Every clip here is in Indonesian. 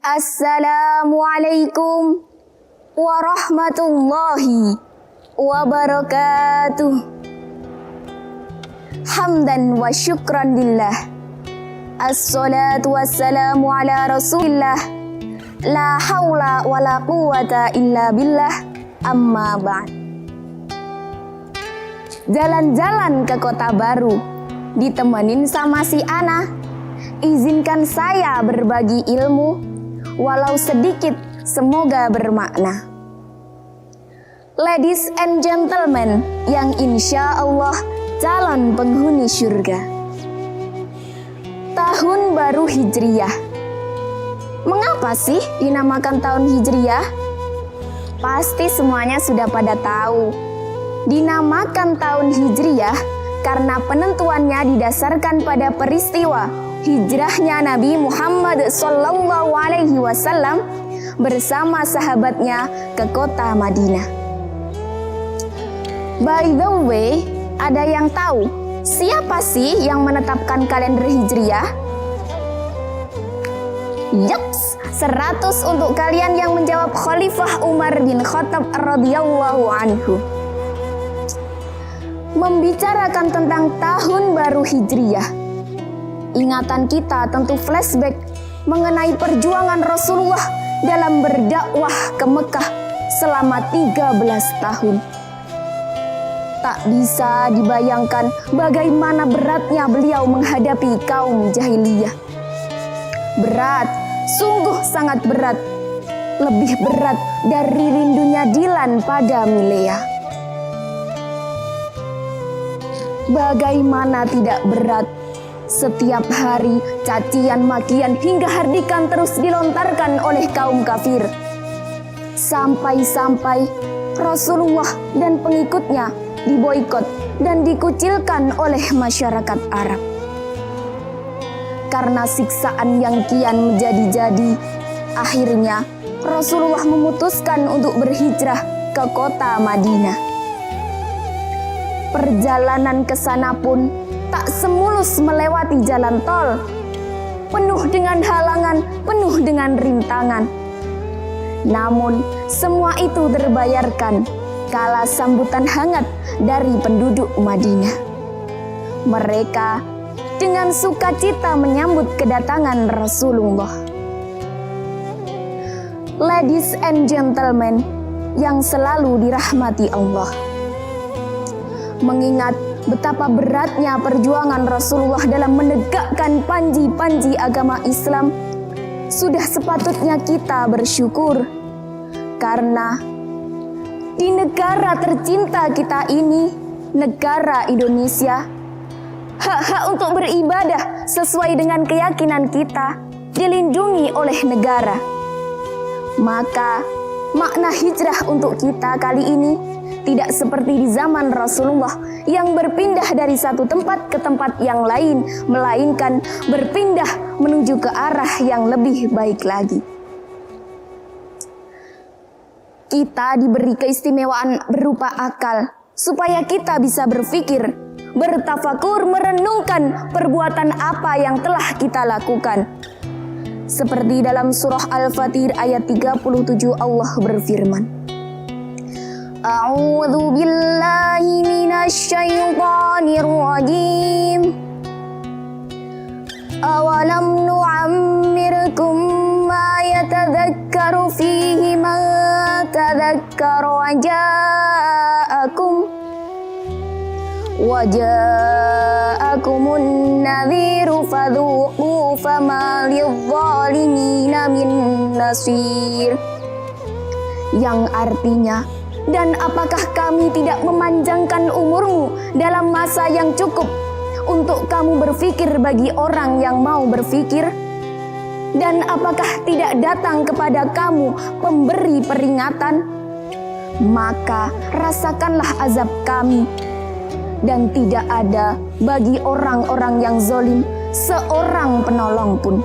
Assalamualaikum warahmatullahi wabarakatuh. Hamdan wa syukran lillah. Assalatu wassalamu ala rasulillah. La hawla wa la quwata illa billah. Amma ba'd. Jalan-jalan ke kota baru, ditemenin sama si Ana. Izinkan saya berbagi ilmu, walau sedikit, semoga bermakna. Ladies and gentlemen, yang insya Allah calon penghuni surga. Tahun baru Hijriyah. Mengapa sih dinamakan tahun Hijriyah? Pasti semuanya sudah pada tahu. Dinamakan tahun Hijriyah karena penentuannya didasarkan pada peristiwa hijrahnya Nabi Muhammad SAW bersama sahabatnya ke kota Madinah. By the way, ada yang tahu siapa sih yang menetapkan kalender Hijriyah? Yups, 100 untuk kalian yang menjawab Khalifah Umar bin Khattab radhiyallahu anhu. Membicarakan tentang tahun baru Hijriyah, ingatan kita tentu flashback mengenai perjuangan Rasulullah dalam berdakwah ke Mekah selama 13 tahun. Tak bisa dibayangkan bagaimana beratnya beliau menghadapi kaum jahiliyah. Berat, sungguh sangat berat. Lebih berat dari rindunya Dilan pada Milea. Bagaimana tidak berat? Setiap hari cacian makian hingga hardikan terus dilontarkan oleh kaum kafir. Sampai-sampai Rasulullah dan pengikutnya diboikot dan dikucilkan oleh masyarakat Arab. Karena siksaan yang kian menjadi-jadi, akhirnya Rasulullah memutuskan untuk berhijrah ke kota Madinah. Perjalanan ke sana pun tak semulus melewati jalan tol, penuh dengan halangan, penuh dengan rintangan. Namun semua itu terbayarkan kala sambutan hangat dari penduduk Madinah. Mereka dengan sukacita menyambut kedatangan Rasulullah. Ladies and gentlemen yang selalu dirahmati Allah, mengingat betapa beratnya perjuangan Rasulullah dalam menegakkan panji-panji agama Islam, sudah sepatutnya kita bersyukur karena di negara tercinta kita ini, negara Indonesia, hak-hak untuk beribadah sesuai dengan keyakinan kita dilindungi oleh negara. Maka makna hijrah untuk kita kali ini tidak seperti di zaman Rasulullah yang berpindah dari satu tempat ke tempat yang lain, melainkan berpindah menuju ke arah yang lebih baik lagi. Kita diberi keistimewaan berupa akal supaya kita bisa berpikir, bertafakur, merenungkan perbuatan apa yang telah kita lakukan. Seperti dalam surah Al-Fatir ayat 37 Allah berfirman, A'udzu billahi minasy syaithanir rajim. Awalam nu'ammirkum ma yatadzakkaru fihi man tadzakkara wa ja'akumun nadhiru fadhuqu fama lidh-dhalimina min nasir. Yang artinya, dan apakah kami tidak memanjangkan umurmu dalam masa yang cukup untuk kamu berpikir bagi orang yang mau berpikir? Dan apakah tidak datang kepada kamu pemberi peringatan? Maka rasakanlah azab kami. Dan tidak ada bagi orang-orang yang zalim seorang penolong pun.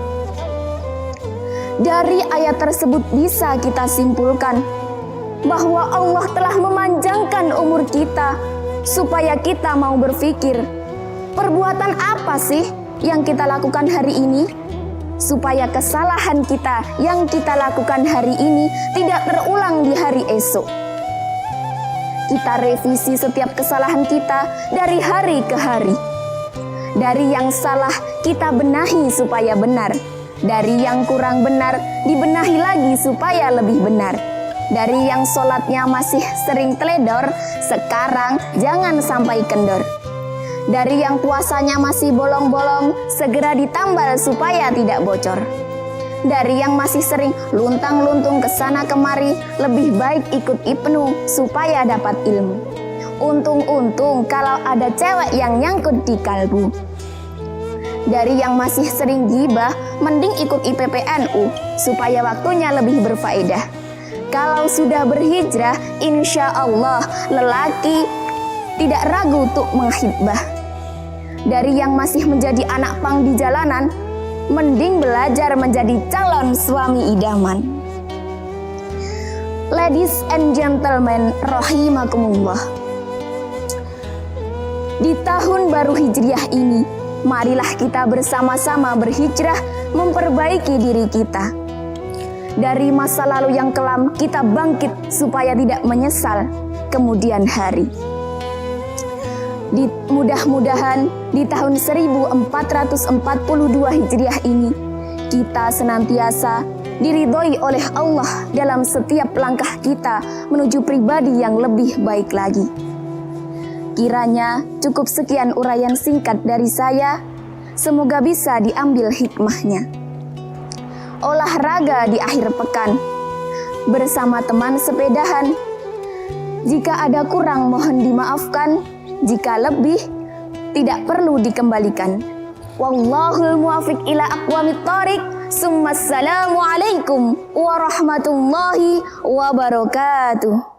Dari ayat tersebut bisa kita simpulkan bahwa Allah telah memanjangkan umur kita supaya kita mau berpikir, perbuatan apa sih yang kita lakukan hari ini, supaya kesalahan kita yang kita lakukan hari ini tidak terulang di hari esok. Kita revisi setiap kesalahan kita dari hari ke hari. Dari yang salah kita benahi supaya benar. Dari yang kurang benar dibenahi lagi supaya lebih benar. Dari yang sholatnya masih sering teledor, sekarang jangan sampai kendor. Dari yang puasanya masih bolong-bolong, segera ditambal supaya tidak bocor. Dari yang masih sering luntang-luntung ke sana kemari, lebih baik ikut Ibnu supaya dapat ilmu. Untung-untung kalau ada cewek yang nyangkut di kalbu. Dari yang masih sering gibah, mending ikut IPPNU supaya waktunya lebih berfaedah. Kalau sudah berhijrah, insya Allah lelaki tidak ragu untuk menghibah. Dari yang masih menjadi anak pang di jalanan, mending belajar menjadi calon suami idaman. Ladies and gentlemen, rahimakumullah. Di tahun baru Hijriah ini, marilah kita bersama-sama berhijrah memperbaiki diri kita. Dari masa lalu yang kelam kita bangkit supaya tidak menyesal kemudian hari. Mudah-mudahan di tahun 1442 Hijriah ini kita senantiasa diridhoi oleh Allah dalam setiap langkah kita menuju pribadi yang lebih baik lagi. Kiranya cukup sekian uraian singkat dari saya, semoga bisa diambil hikmahnya. Olahraga di akhir pekan bersama teman sepedahan. Jika ada kurang mohon dimaafkan, jika lebih tidak perlu dikembalikan. Wallahul muwaffiq ila aqwamit thoriq. Assalamualaikum warahmatullahi wabarakatuh.